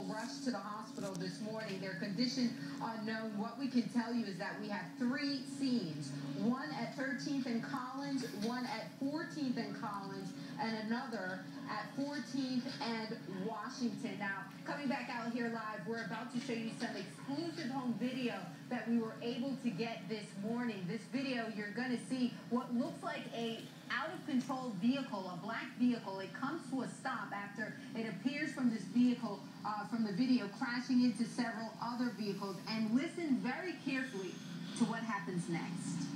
rushed to the hospital this morning. Their condition unknown. What we can tell you is that we have 3 scenes. One at 13th and Collins, one at 14th and Collins, and another at 14th and Washington. Now, coming back out here live, we're about to show you some exclusive home video that we were able to get this morning. This video, you're going to see what looks like a out-of-control vehicle, a black vehicle. It comes to a stop after it appears from this vehicle, from the video, crashing into several other vehicles. And listen very carefully to what happens next.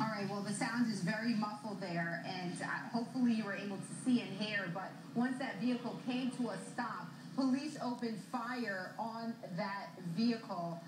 All right, well, the sound is very muffled there, and hopefully you were able to see and hear, but once that vehicle came to a stop, police opened fire on that vehicle.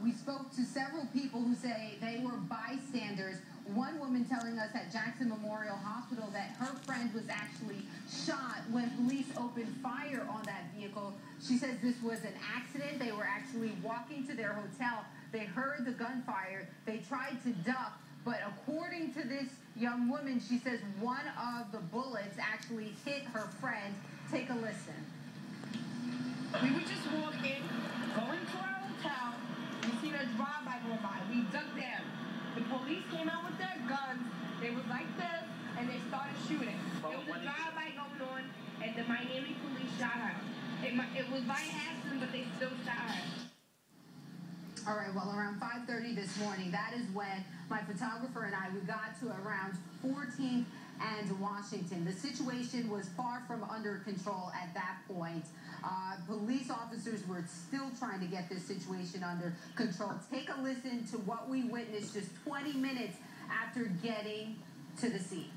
We spoke to several people who say they were bystanders. One woman telling us at Jackson Memorial Hospital that her friend was actually shot when police opened fire on that vehicle. She says this was an accident. They were actually walking to their hotel. They heard the gunfire. They tried to duck, but according to this young woman, she says one of the bullets actually hit her friend. Take a listen. We were just walking, going to our hotel. We seen a drive-by go by. We ducked down. The police came out with their guns. They was like this, and they started shooting. There was a drive-by going on, and the Miami police shot her. It was by accident, but they still shot her. All right, well, around 5:30 this morning, that is when my photographer and we got to around 14th and Washington. The situation was far from under control at that point. Police officers were still trying to get this situation under control. Take a listen to what we witnessed just 20 minutes after getting to the scene.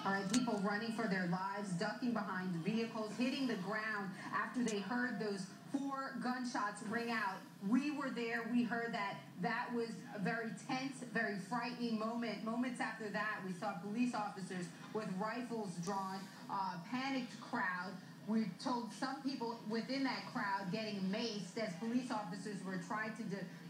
All right, people running for their lives, ducking behind vehicles, hitting the ground after they heard those 4 gunshots ring out. We were there. We heard that. That was a very tense, very frightening moment. Moments after that, we saw police officers with rifles drawn, panicked crowd. We told some people within that crowd getting maced as police officers were trying to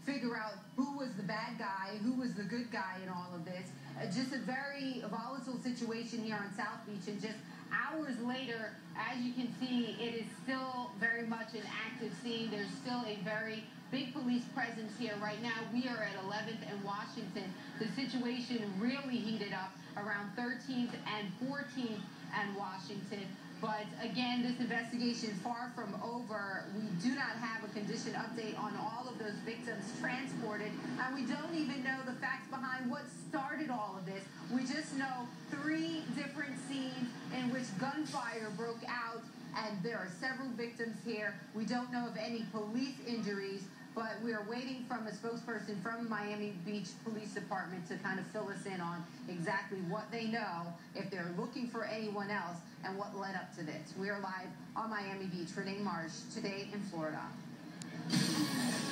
figure out who was the bad guy, who was the good guy in all of this. Just a very volatile situation here on South Beach, and just hours later, as you can see, it is still very much an active scene. There's still a very big police presence here. Right now, we are at 11th and Washington. The situation really heated up around 13th and 14th and Washington. But again, this investigation is far from over. We do not have a condition update on all of those victims transported, and we don't even know the facts behind what started all of this. We just know 3 different scenes in which gunfire broke out, and there are several victims here. We don't know of any police injuries, but we are waiting from a spokesperson from Miami Beach Police Department to kind of fill us in on exactly what they know, if they're looking for anyone else, and what led up to this. We are live on Miami Beach. Renee Marsh, Today in Florida.